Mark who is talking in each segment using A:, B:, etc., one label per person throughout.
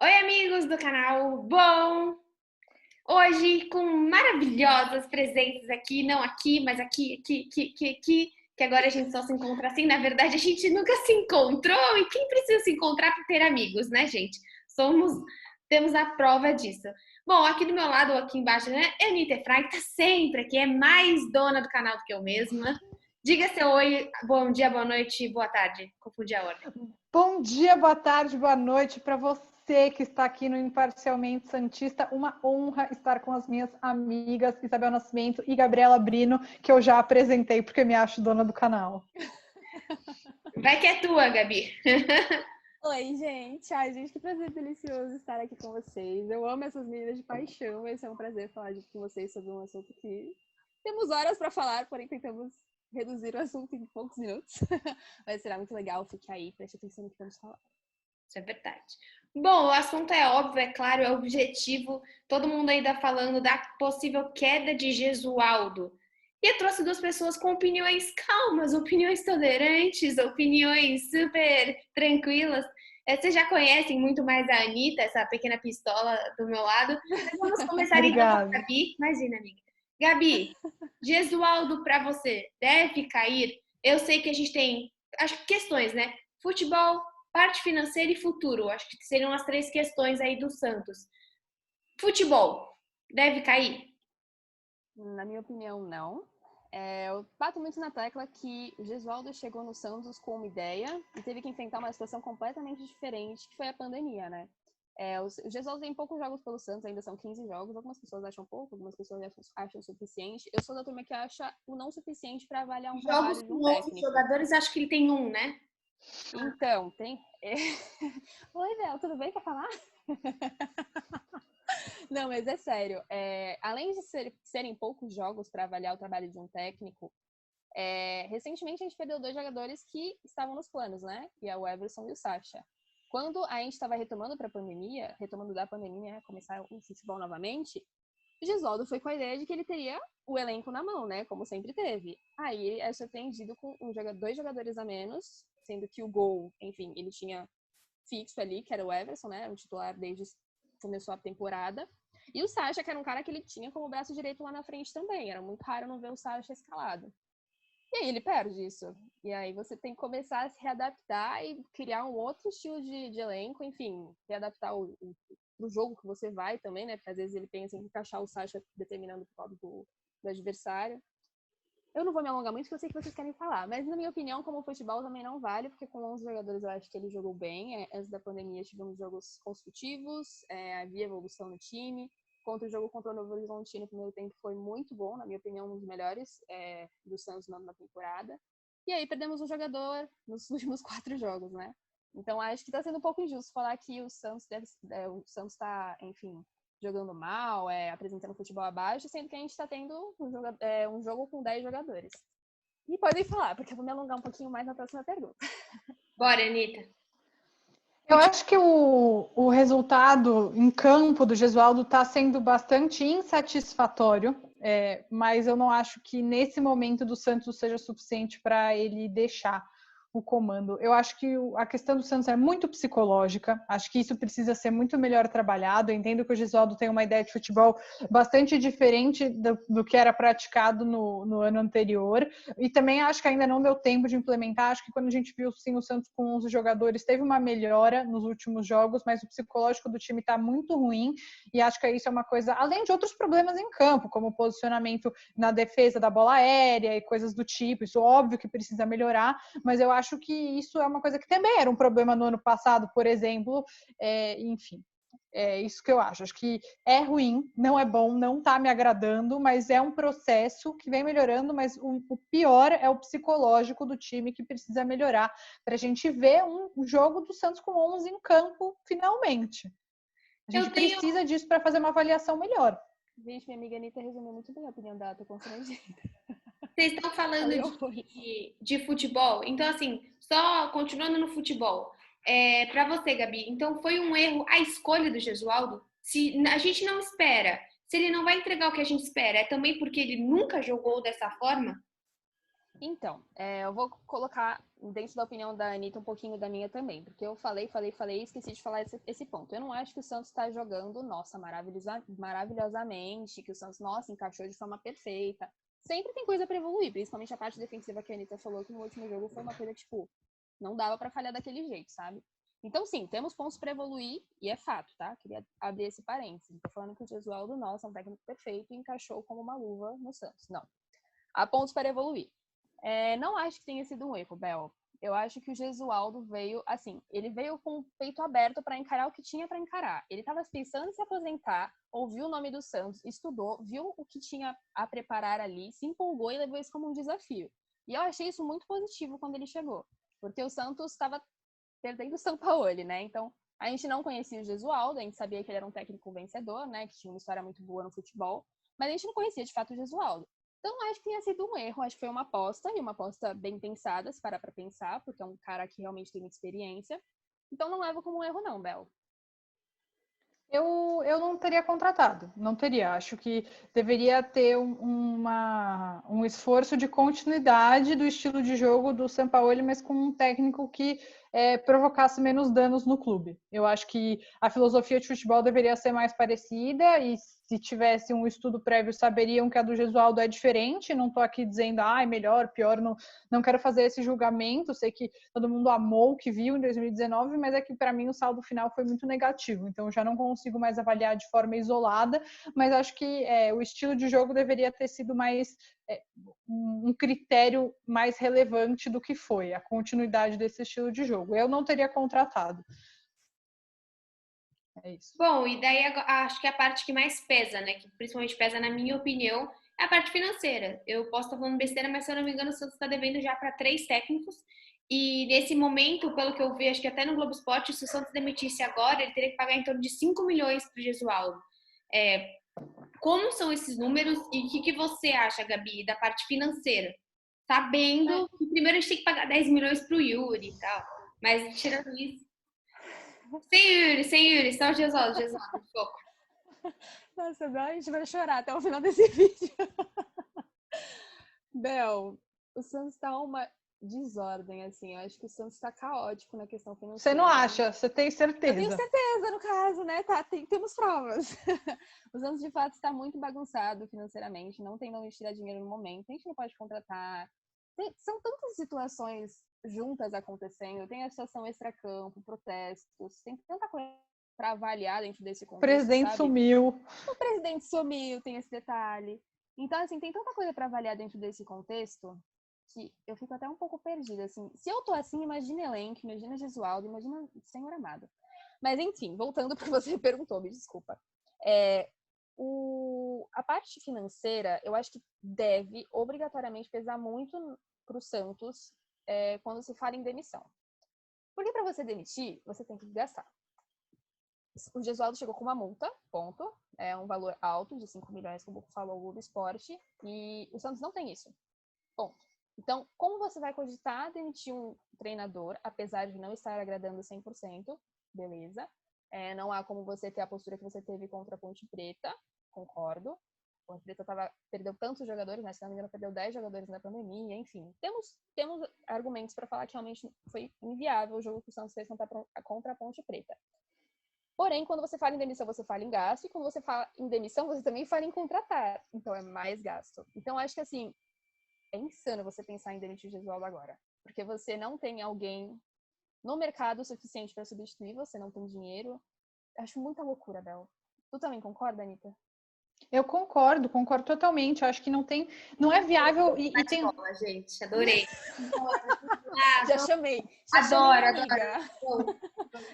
A: Oi, amigos do canal. Bom, hoje com maravilhosas presenças aqui, não aqui, mas aqui, que agora a gente só se encontra assim. Na verdade, a gente nunca se encontrou e quem precisa se encontrar para ter amigos, né, gente? Somos, temos a prova disso. Bom, aqui do meu lado, ou aqui embaixo, né, é a Anitta Efraim, que tá sempre aqui, é mais dona do canal do que eu mesma. Diga seu oi, bom dia, boa noite, boa tarde. Confundi a ordem.
B: Bom dia, boa tarde, boa noite para você que está aqui no Imparcialmente Santista. Uma honra estar com as minhas amigas Isabel Nascimento e Gabriela Brino, que eu já apresentei porque me acho dona do canal.
A: Vai que é tua, Gabi.
C: Oi, gente. Ai, gente, que prazer delicioso estar aqui com vocês. Eu amo essas meninas de paixão. Vai ser um prazer falar com vocês sobre um assunto que temos horas para falar, porém tentamos reduzir o assunto em poucos minutos. Mas será muito legal. Fique aí, preste atenção no que vamos falar.
A: Isso é verdade. Bom, o assunto é óbvio, é claro, é objetivo. Todo mundo ainda falando da possível queda de Gesualdo. E eu trouxe duas pessoas com opiniões calmas, opiniões tolerantes, opiniões super tranquilas. Vocês já conhecem muito mais a Anitta, essa pequena pistola do meu lado. Mas vamos começar então com a Gabi. Imagina, amiga. Gabi, Gesualdo para você deve cair? Eu sei que a gente tem questões, né? Futebol, parte financeira e futuro. Acho que seriam as três questões aí do Santos. Futebol, deve cair?
C: Na minha opinião, não. Eu bato muito na tecla que o Gesualdo chegou no Santos com uma ideia e teve que enfrentar uma situação completamente diferente, que foi a pandemia, né? O Gesualdo tem poucos jogos pelo Santos, ainda são 15 jogos. Algumas pessoas acham pouco, algumas pessoas acham suficiente. Eu sou da turma que acha o não suficiente para avaliar um
A: Jogos
C: trabalho de
A: com
C: um
A: 11
C: técnico.
A: jogadores, acho que ele tem um, né?
C: Então, tem... Oi, Bel, tudo bem? Quer falar? Não, mas é sério. Além de serem poucos jogos para avaliar o trabalho de um técnico, recentemente a gente perdeu dois jogadores que estavam nos planos, né? Que é o Everson e o Sacha. Quando a gente estava retomando da pandemia, começar o futebol novamente, o Gesualdo foi com a ideia de que ele teria o elenco na mão, né? Como sempre teve. Aí ele é surpreendido com dois jogadores a menos, sendo que o gol, enfim, ele tinha fixo ali, que era o Everson, né? O titular desde que começou a temporada. E o Sacha, que era um cara que ele tinha como braço direito lá na frente também. Era muito raro não ver o Sacha escalado. E aí ele perde isso. E aí você tem que começar a se readaptar e criar um outro estilo de elenco, enfim, readaptar o jogo que você vai também, né? Porque às vezes ele pensa em encaixar o Sacha determinando o próprio do adversário. Eu não vou me alongar muito, porque eu sei que vocês querem falar. Mas, na minha opinião, como o futebol também não vale, porque com 11 jogadores eu acho que ele jogou bem. Antes da pandemia tivemos jogos construtivos, havia evolução no time. O jogo contra o Novo Horizontino no primeiro tempo foi muito bom, na minha opinião, um dos melhores do Santos na temporada. E aí perdemos um jogador nos últimos 4 jogos, né? Então acho que está sendo um pouco injusto falar que o Santos está, enfim, jogando mal, apresentando futebol abaixo, sendo que a gente está tendo um jogo com 10 jogadores. E podem falar, porque eu vou me alongar um pouquinho mais na próxima pergunta.
A: Bora, Anitta.
B: Eu acho que o resultado em campo do Gesualdo está sendo bastante insatisfatório, mas eu não acho que nesse momento do Santos seja suficiente para ele deixar o comando. Eu acho que a questão do Santos é muito psicológica, acho que isso precisa ser muito melhor trabalhado. Eu entendo que o Gesualdo tem uma ideia de futebol bastante diferente do que era praticado no ano anterior, e também acho que ainda não deu tempo de implementar. Acho que quando a gente viu sim, o Santos com 11 jogadores, teve uma melhora nos últimos jogos, mas o psicológico do time está muito ruim, e acho que isso é uma coisa, além de outros problemas em campo, como o posicionamento na defesa da bola aérea e coisas do tipo. Isso óbvio que precisa melhorar, mas eu acho que isso é uma coisa que também era um problema no ano passado, por exemplo. Enfim, é isso que eu acho. Acho que é ruim, não é bom, não está me agradando, mas é um processo que vem melhorando. Mas o pior é o psicológico do time, que precisa melhorar para a gente ver um jogo do Santos com 11 em campo finalmente. A gente precisa disso para fazer uma avaliação melhor.
C: Gente, minha amiga Anitta resumiu muito bem a opinião dela, tô constrangida.
A: Vocês estão falando de futebol, então assim, só continuando no futebol, para você, Gabi, então foi um erro a escolha do Gesualdo? Se a gente não espera, se ele não vai entregar o que a gente espera, é também porque ele nunca jogou dessa forma?
C: Então, eu vou colocar dentro da opinião da Anitta, um pouquinho da minha também. Porque eu falei e esqueci de falar esse ponto. Eu não acho que o Santos está jogando, nossa, maravilhosamente, que o Santos, nossa, encaixou de forma perfeita. Sempre tem coisa para evoluir, principalmente a parte defensiva que a Anitta falou, que no último jogo foi uma coisa que, tipo, não dava para falhar daquele jeito, sabe? Então, sim, temos pontos para evoluir, e é fato, tá? Queria abrir esse parênteses. Tô falando que o Gesualdo, nossa, é um técnico perfeito e encaixou como uma luva no Santos. Não. Há pontos para evoluir. Não acho que tenha sido um erro, Bel. Eu acho que o Gesualdo veio, assim, ele veio com o peito aberto para encarar o que tinha para encarar. Ele estava pensando em se aposentar, ouviu o nome do Santos, estudou, viu o que tinha a preparar ali, se empolgou e levou isso como um desafio. E eu achei isso muito positivo quando ele chegou, porque o Santos estava perdendo o Sampaoli, né? Então, a gente não conhecia o Gesualdo, a gente sabia que ele era um técnico vencedor, né? Que tinha uma história muito boa no futebol, mas a gente não conhecia de fato o Gesualdo. Então, acho que tenha sido um erro, acho que foi uma aposta, e uma aposta bem pensada, se parar pra pensar, porque é um cara que realmente tem muita experiência. Então, não levo como um erro não, Bel.
B: Eu não teria contratado, não teria. Acho que deveria ter um esforço de continuidade do estilo de jogo do Sampaoli, mas com um técnico que provocasse menos danos no clube. Eu acho que a filosofia de futebol deveria ser mais parecida e se tivesse um estudo prévio saberiam que a do Gesualdo é diferente. Não estou aqui dizendo, é melhor, pior, não quero fazer esse julgamento. Sei que todo mundo amou o que viu em 2019, mas é que para mim o saldo final foi muito negativo, então eu já não consigo mais avaliar de forma isolada, mas acho que o estilo de jogo deveria ter sido mais um critério mais relevante do que foi a continuidade desse estilo de jogo. Eu não teria contratado. É isso.
A: Bom, e daí acho que a parte que mais pesa, né? Que principalmente pesa, na minha opinião, é a parte financeira. Eu posso estar falando besteira, mas se eu não me engano, o Santos está devendo já para 3 técnicos. E nesse momento, pelo que eu vi, acho que até no Globo Esporte, se o Santos demitisse agora, ele teria que pagar em torno de 5 milhões para o Gesualdo. Como são esses números e o que você acha, Gabi, da parte financeira? Sabendo que primeiro a gente tem que pagar 10 milhões para o Yuri e tal. Mas tirando isso. Sem Yuri, só o Gesualdo, foco.
C: Nossa, Bel, a gente vai chorar até o final desse vídeo. Bel, o Santos tá uma desordem, assim. Eu acho que o Santos tá caótico na questão financeira.
B: Você não acha? Você tem certeza?
C: Eu tenho certeza, no caso, né? Temos provas. O Santos, de fato, está muito bagunçado financeiramente. Não tem onde tirar dinheiro no momento. A gente não pode contratar. São tantas situações juntas acontecendo. Tem a situação extracampo, protestos. Tem tanta coisa para avaliar dentro desse contexto,
B: O presidente
C: sabe?
B: sumiu.
C: O presidente sumiu, tem esse detalhe. Então, assim, tem tanta coisa para avaliar dentro desse contexto que eu fico até um pouco perdida, assim. Se eu tô assim, imagina elenco, imagina Gesualdo, imagina Senhor amado. Mas, enfim, voltando para o que você perguntou, me desculpa. A parte financeira, eu acho que deve obrigatoriamente pesar muito para o Santos quando se fala em demissão. Porque para você demitir, você tem que gastar. O Gesualdo chegou com uma multa, ponto. É um valor alto, de 5 milhões, como falou o Globo Esporte. E o Santos não tem isso. Ponto. Então, como você vai cogitar demitir um treinador, apesar de não estar agradando 100%, beleza. Não há como você ter a postura que você teve contra a Ponte Preta, concordo. A Ponte Preta perdeu tantos jogadores, né? Se não me engano, perdeu 10 jogadores na pandemia, enfim. Temos argumentos para falar que realmente foi inviável o jogo que o Santos fez contra a Ponte Preta. Porém, quando você fala em demissão, você fala em gasto, e quando você fala em demissão, você também fala em contratar. Então, é mais gasto. Então, acho que, assim, é insano você pensar em demitir o Gesualdo agora. Porque você não tem alguém no mercado suficiente para substituir, você não tem dinheiro. Acho muita loucura, Bel. Tu também concorda, Anitta?
B: Eu concordo totalmente. Eu acho que não é viável e tem.
A: Bola, gente, adorei.
C: Já chamei.
A: Adoro.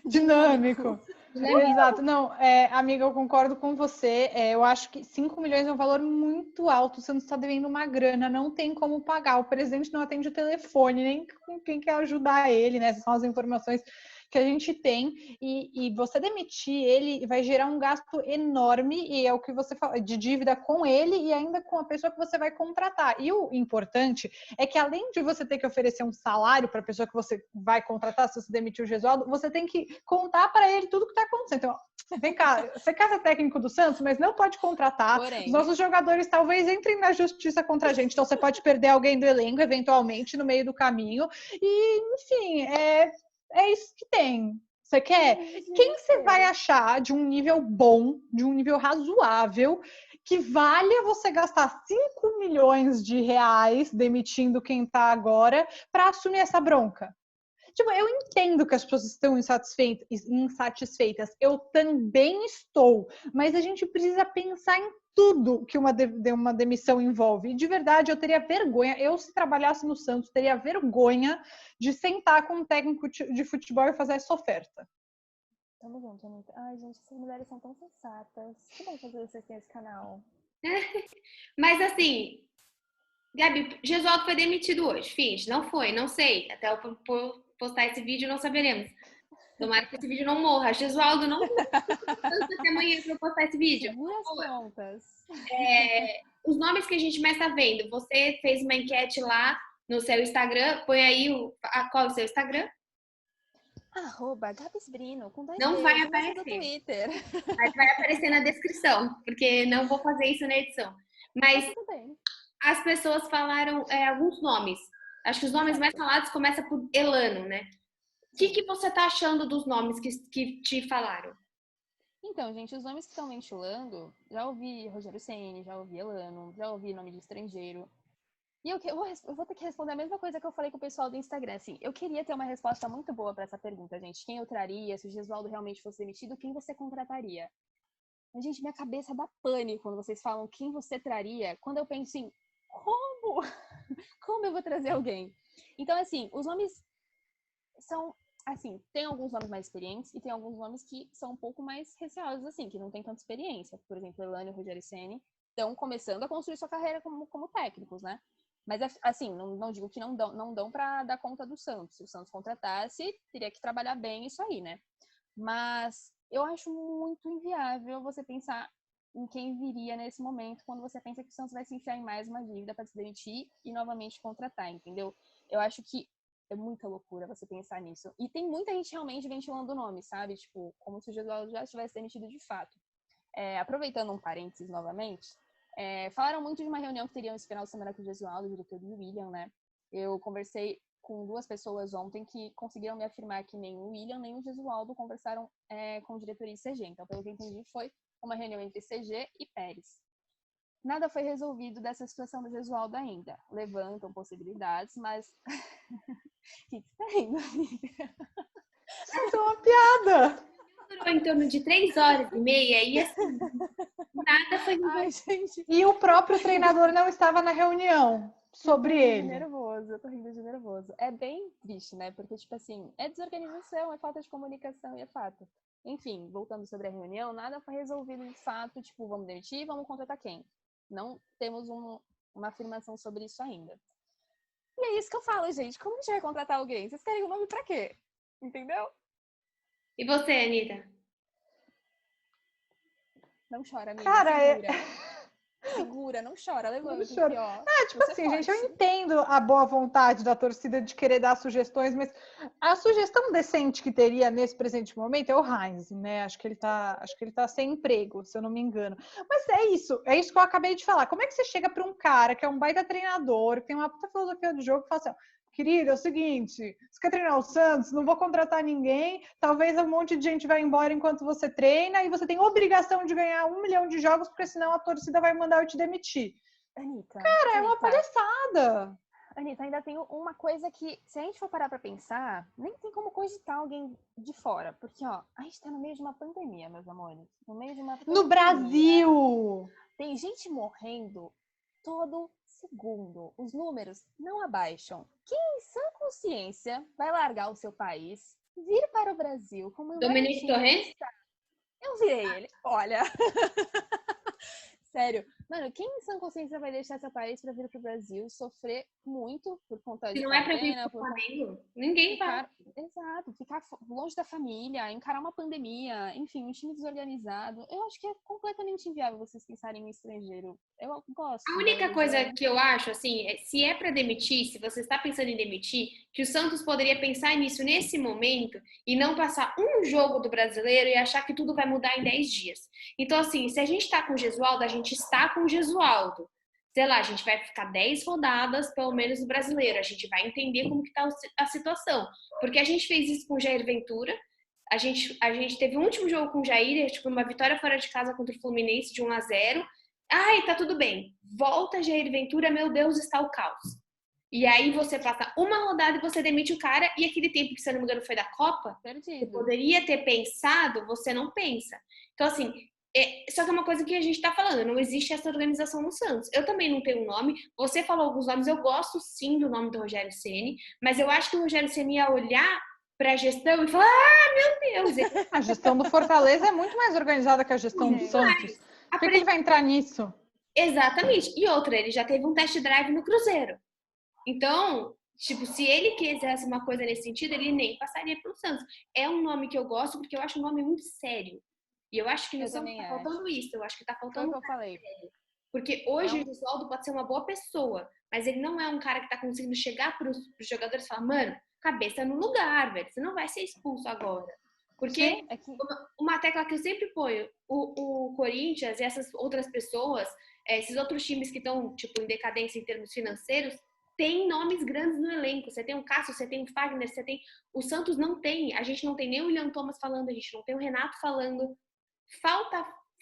B: Dinâmico. Exato. Não, amiga, eu concordo com você. Eu acho que 5 milhões é um valor muito alto. Você não está devendo uma grana, não tem como pagar. O presidente não atende o telefone, nem com quem quer ajudar ele, né? Essas são as informações que a gente tem, e você demitir ele vai gerar um gasto enorme, e é o que você fala, de dívida com ele e ainda com a pessoa que você vai contratar. E o importante é que, além de você ter que oferecer um salário para a pessoa que você vai contratar, se você demitir o Gesualdo, você tem que contar para ele tudo que está acontecendo. Então, Vem cá, você quer ser técnico do Santos, mas não pode contratar.
C: Porém.
B: Os nossos jogadores talvez entrem na justiça contra a gente. Então você pode perder alguém do elenco, eventualmente, no meio do caminho. E, enfim, é isso que tem. Você quer? Quem você vai achar de um nível bom, de um nível razoável, que valha você gastar 5 milhões de reais demitindo quem está agora para assumir essa bronca? Tipo, eu entendo que as pessoas estão insatisfeitas. Eu também estou. Mas a gente precisa pensar em tudo que uma demissão envolve. E de verdade, eu teria vergonha. Eu, se trabalhasse no Santos, teria vergonha de sentar com um técnico de futebol e fazer essa oferta.
C: Tamo junto, Anitta. Ai, gente, essas mulheres são tão sensatas. Que bom fazer vocês terem esse canal.
A: Mas assim, Gabi, Gesualdo foi demitido hoje. Finge, não foi, não sei. Até eu postar esse vídeo não saberemos. Tomara que esse vídeo não morra. Gesualdo não até amanhã para eu postar esse vídeo.
C: Segura as pontas.
A: Os nomes que a gente mais tá vendo. Você fez uma enquete lá no seu Instagram. Põe aí qual é o seu Instagram?
C: @Gabisbrino, com 2
A: Não
C: Bs,
A: vai
C: o nosso do
A: aparecer.
C: Twitter.
A: Mas vai aparecer na descrição, porque não vou fazer isso na edição. Mas
C: tudo bem.
A: As pessoas falaram alguns nomes. Acho que os nomes mais falados começam por Elano, né? O que você tá achando dos nomes que te falaram?
C: Então, gente, os nomes que estão ventilando, já ouvi Rogério Ceni, já ouvi Elano, já ouvi nome de estrangeiro. E eu vou ter que responder a mesma coisa que eu falei com o pessoal do Instagram. Assim, eu queria ter uma resposta muito boa para essa pergunta, gente. Quem eu traria? Se o Gesualdo realmente fosse demitido, quem você contrataria? Mas, gente, minha cabeça dá pânico quando vocês falam quem você traria. Quando eu penso em como? Como eu vou trazer alguém? Então, assim, os nomes são, assim, tem alguns nomes mais experientes e tem alguns nomes que são um pouco mais receosos, assim, que não tem tanta experiência. Por exemplo, Elano e Rogério Ceni estão começando a construir sua carreira como técnicos, né? Mas, assim, não digo que não dão para dar conta do Santos. Se o Santos contratasse, teria que trabalhar bem isso aí, né? Mas eu acho muito inviável você pensar em quem viria nesse momento quando você pensa que o Santos vai se enfiar em mais uma dívida para se demitir e novamente contratar, entendeu? Eu acho que é muita loucura você pensar nisso. E tem muita gente realmente ventilando o nome, sabe? Tipo, como se o Gesualdo já tivesse demitido de fato. Aproveitando um parênteses novamente, falaram muito de uma reunião que teriam esse final de semana com o Gesualdo, o diretor do William, né? Eu conversei com 2 pessoas ontem que conseguiram me afirmar que nem o William nem o Gesualdo conversaram com o diretoria e CG. Então, pelo que eu entendi, foi uma reunião entre CG e Pérez. Nada foi resolvido dessa situação do Gesualdo ainda. Levantam possibilidades, mas... O que tá rindo, amiga?
B: Isso é uma piada!
A: Durou em torno de 3h30 e assim, nada foi resolvido.
C: Ai, gente.
B: E o próprio treinador não estava na reunião sobre ele.
C: Eu tô rindo de nervoso. É bem triste, né? Porque, tipo assim, é desorganização, é falta de comunicação e é fato. Enfim, voltando sobre a reunião, nada foi resolvido de fato, tipo, vamos demitir, vamos contratar quem? Não temos uma afirmação sobre isso ainda. E é isso que eu falo, gente. Como a gente vai contratar alguém? Vocês querem o nome pra quê? Entendeu?
A: E você, Anitta?
C: Não chora, amiga.
B: Cara,
C: Segura, não chora, levanta.
B: Não chora.
C: Aqui, ó.
B: Tipo assim, gente, eu entendo a boa vontade da torcida de querer dar sugestões, mas a sugestão decente que teria nesse presente momento é o Heinz, né? Acho que ele tá sem emprego, se eu não me engano. Mas é isso que eu acabei de falar. Como é que você chega para um cara que é um baita treinador, que tem uma puta filosofia do jogo, e fala assim, querido, é o seguinte, você quer treinar o Santos? Não vou contratar ninguém, talvez um monte de gente vai embora enquanto você treina e você tem obrigação de ganhar 1 milhão de jogos, porque senão a torcida vai mandar eu te demitir.
C: Anitta,
B: Cara, é uma palhaçada.
C: Anitta, ainda tem uma coisa que, se a gente for parar pra pensar, nem tem como cogitar alguém de fora. Porque, ó, a gente tá no meio de uma pandemia, meus amores. No meio de uma pandemia.
B: No Brasil!
C: Tem gente morrendo todo segundo. Os números não abaixam. Quem em sã consciência vai largar o seu país, vir para o Brasil como
A: Dominique Torrent?
C: Eu virei ele. Olha. Sério, Mano, quem em sã consciência vai deixar esse país pra vir pro Brasil sofrer muito por conta
A: Se
C: de
A: não é pra vir
C: quarentena,
A: pro Flamengo, ninguém vai.
C: Exato, ficar longe da família, encarar uma pandemia, enfim, um time desorganizado. Eu acho que é completamente inviável vocês pensarem em estrangeiro. Eu gosto
A: A
C: da
A: única coisa que eu acho, assim, se é para demitir, se você está pensando em demitir, que o Santos poderia pensar nisso nesse momento e não passar um jogo do brasileiro e achar que tudo vai mudar em 10 dias. Então, assim, se a gente está com o Gesualdo, a gente está com o Gesualdo. Sei lá, a gente vai ficar 10 rodadas, pelo menos, no brasileiro. A gente vai entender como que tá a situação. Porque a gente fez isso com o Jair Ventura. A gente teve o último jogo com o Jair, tipo, uma vitória fora de casa contra o Fluminense de 1-0. Ai, tá tudo bem. Volta Jair Ventura, meu Deus, está o caos. E aí você passa uma rodada e você demite o cara, e aquele tempo que, se eu não me engano, foi da Copa, você poderia ter pensado, você não pensa. Então, assim, só que é uma coisa que a gente tá falando, não existe essa organização no Santos. Eu também não tenho um nome, você falou alguns nomes, eu gosto sim do nome do Rogério Ceni, mas eu acho que o Rogério Ceni ia olhar para a gestão e falar, meu Deus!
B: A gestão do Fortaleza é muito mais organizada que a gestão do Santos. Por que ele vai entrar nisso?
A: Exatamente. E outra, ele já teve um test drive no Cruzeiro. Então, tipo, se ele quisesse uma coisa nesse sentido, ele nem passaria pelo Santos. É um nome que eu gosto porque eu acho um nome muito sério. E eu acho que no Santos tá faltando isso. Eu acho que tá faltando
C: o que eu falei.
A: sério. Porque hoje o Gesualdo pode ser uma boa pessoa, mas ele não é um cara que tá conseguindo chegar pros jogadores e falar, mano, cabeça no lugar, velho. Você não vai ser expulso agora. Porque uma tecla que eu sempre ponho, o Corinthians e essas outras pessoas, esses outros times que estão, tipo, em decadência em termos financeiros, tem nomes grandes no elenco. Você tem o Cássio, você tem o Fagner, você tem... O Santos não tem. A gente não tem nem o William Thomas falando, a gente não tem o Renato falando.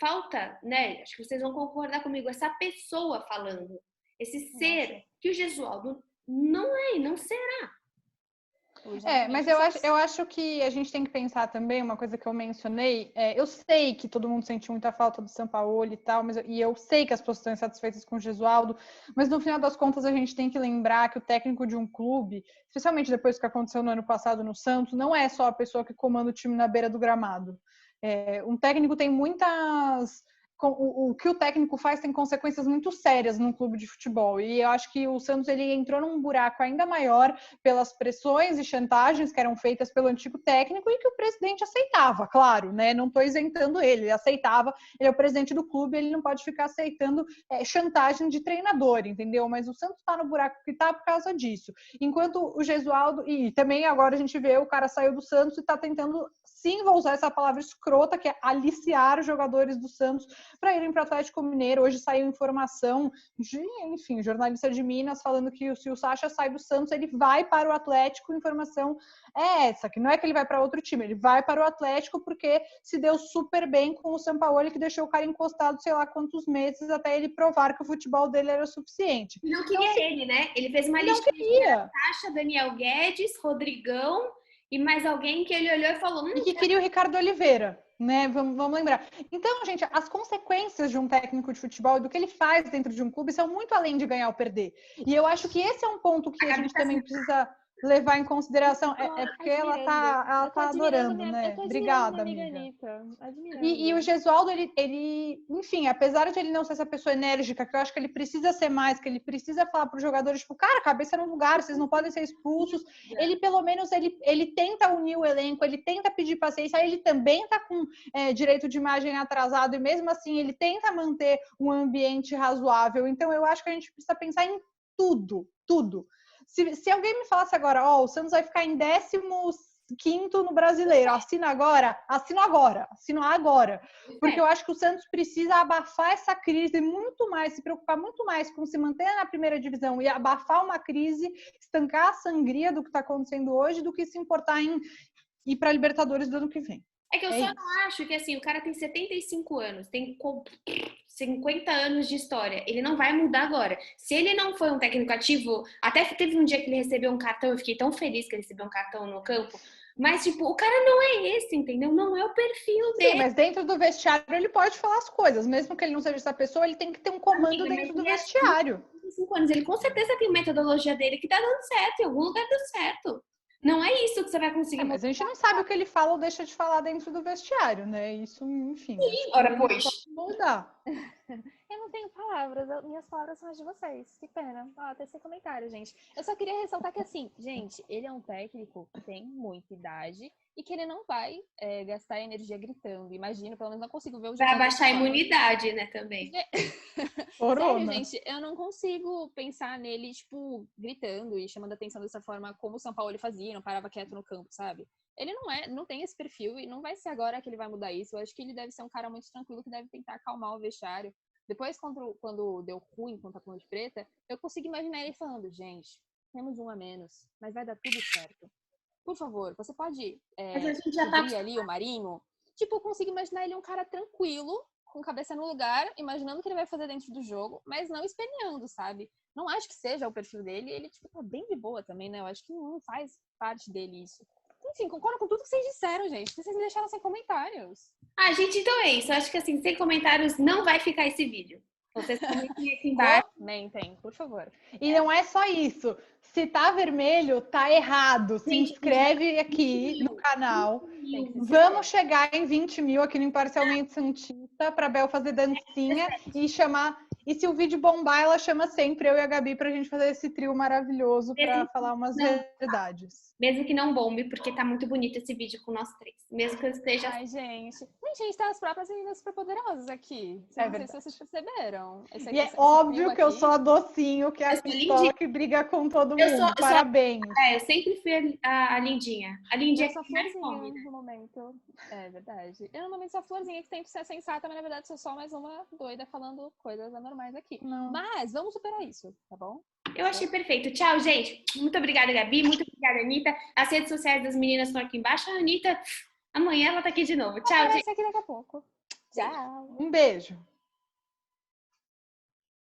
A: Falta, né? Acho que vocês vão concordar comigo, essa pessoa falando. Esse ser que o Gesualdo não é e não será.
B: Mas eu acho que a gente tem que pensar também, uma coisa que eu mencionei, eu sei que todo mundo sentiu muita falta do Sampaoli e tal, e eu sei que as pessoas estão insatisfeitas com o Gesualdo, mas no final das contas a gente tem que lembrar que o técnico de um clube, especialmente depois do que aconteceu no ano passado no Santos, não é só a pessoa que comanda o time na beira do gramado. Um técnico tem muitas... O que o técnico faz tem consequências muito sérias num clube de futebol, e eu acho que o Santos ele entrou num buraco ainda maior pelas pressões e chantagens que eram feitas pelo antigo técnico e que o presidente aceitava, claro, né? Não estou isentando ele aceitava, ele é o presidente do clube, ele não pode ficar aceitando chantagem de treinador, entendeu? Mas o Santos está no buraco que está por causa disso. Enquanto o Gesualdo, e também agora a gente vê o cara saiu do Santos e está tentando, sim, vou usar essa palavra escrota, que é aliciar os jogadores do Santos para irem para o Atlético Mineiro. Hoje saiu informação de, enfim, jornalista de Minas falando que se o Sacha sai do Santos, ele vai para o Atlético. Informação é essa, que não é que ele vai para outro time, ele vai para o Atlético porque se deu super bem com o Sampaoli, que deixou o cara encostado sei lá quantos meses até ele provar que o futebol dele era suficiente.
A: Não queria então, ele, né? Ele fez uma lista de Sacha, Daniel Guedes, Rodrigão e mais alguém que ele olhou e falou...
B: E que queria o Ricardo Oliveira, né? Vamos lembrar. Então, gente, as consequências de um técnico de futebol e do que ele faz dentro de um clube são muito além de ganhar ou perder. E eu acho que esse é um ponto que a gente também precisa levar em consideração. Porque ela tá adorando, né? Obrigada, amiga. E o Gesualdo, ele, enfim, apesar de ele não ser essa pessoa enérgica, que eu acho que ele precisa ser mais, que ele precisa falar para os jogadores, tipo, cara, cabeça no lugar, vocês não podem ser expulsos. Ele, pelo menos, ele tenta unir o elenco, ele tenta pedir paciência, ele também tá com direito de imagem atrasado, e mesmo assim ele tenta manter um ambiente razoável. Então, eu acho que a gente precisa pensar em tudo. Se alguém me falasse agora, o Santos vai ficar em 15º no Brasileiro, assino agora. Porque eu acho que o Santos precisa abafar essa crise muito mais, se preocupar muito mais com se manter na primeira divisão e abafar uma crise, estancar a sangria do que está acontecendo hoje, do que se importar em ir para a Libertadores do ano que vem.
A: É que eu só não acho que, assim, o cara tem 75 anos, tem 50 anos de história. Ele não vai mudar agora. Se ele não foi um técnico ativo, até teve um dia que ele recebeu um cartão, eu fiquei tão feliz que ele recebeu um cartão no campo, mas, tipo, o cara não é esse, entendeu? Não é o perfil dele.
B: Sim, mas dentro do vestiário ele pode falar as coisas. Mesmo que ele não seja essa pessoa, ele tem que ter um comando dentro do vestiário.
A: 5 anos. Ele com certeza tem metodologia dele que tá dando certo, em algum lugar deu certo. Não é isso que você vai conseguir
B: Mas a gente não sabe o que ele fala ou deixa de falar dentro do vestiário, né? Isso, enfim.
A: Sim, ora,
B: ele
A: pois.
B: pode mudar.
C: Eu não tenho palavras, minhas palavras são as de vocês. Que pena. Até sem comentário, gente. Eu só queria ressaltar que, assim, gente, ele é um técnico que tem muita idade e que ele não vai gastar energia gritando. Imagino, pelo menos não consigo ver o
A: Vai
C: jogo
A: abaixar a
C: dessa forma.
A: imunidade, né, também.
B: Corona.
C: Sério, gente, eu não consigo pensar nele, tipo, gritando e chamando atenção dessa forma como o São Paulo ele fazia, não parava quieto no campo, sabe? Ele não tem esse perfil e não vai ser agora que ele vai mudar isso. Eu acho que ele deve ser um cara muito tranquilo que deve tentar acalmar o vestiário. Depois, quando deu ruim contra a Ponte Preta, eu consigo imaginar ele falando, gente, temos um a menos, mas vai dar tudo certo. Por favor, você pode
A: Mas a gente já tá
C: cobrir ali o Marinho? Tipo, eu consigo imaginar ele um cara tranquilo, com cabeça no lugar, imaginando o que ele vai fazer dentro do jogo, mas não esperneando, sabe? Não acho que seja o perfil dele, ele, tipo, tá bem de boa também, né? Eu acho que não faz parte dele isso. Enfim, concordo com tudo que vocês disseram, gente. Vocês me deixaram sem comentários.
A: Ah, gente, então é isso. Eu acho que assim, sem comentários não vai ficar esse vídeo. Vocês comentem aqui embaixo.
C: Comentem, por favor.
B: E não é só isso. Se tá vermelho, tá errado. Se
A: Gente,
B: inscreve aqui no canal.
C: Tem que se
B: Vamos chegar em 20 mil aqui no Imparcialmente Santista para Bel fazer dancinha e chamar. E se o vídeo bombar, ela chama sempre eu e a Gabi pra gente fazer esse trio maravilhoso para falar umas verdades.
A: Mesmo que não bombe, porque tá muito bonito esse vídeo com nós três. Mesmo que eu esteja.
C: Ai, gente. Gente, a gente tá as próprias meninas superpoderosas aqui. Não sei se vocês perceberam.
B: E é óbvio que eu sou a docinho, que é a pistola que briga com todo mundo. Parabéns.
A: Eu sempre fui a lindinha. A lindinha
C: eu sou
A: que mais
C: florzinha
A: come, né?
C: no momento. É verdade. Eu normalmente sou a florzinha que tem que ser sensata, mas na verdade sou só mais uma doida falando coisas anormais aqui.
B: Não.
C: Mas vamos superar isso, tá bom?
A: Eu achei perfeito. Tchau, gente. Muito obrigada, Gabi. Muito obrigada, Anitta. As redes sociais das meninas estão aqui embaixo. A Anitta, amanhã ela tá aqui de novo. Tchau, gente.
C: Aparece aqui daqui a pouco. Tchau.
B: Um beijo.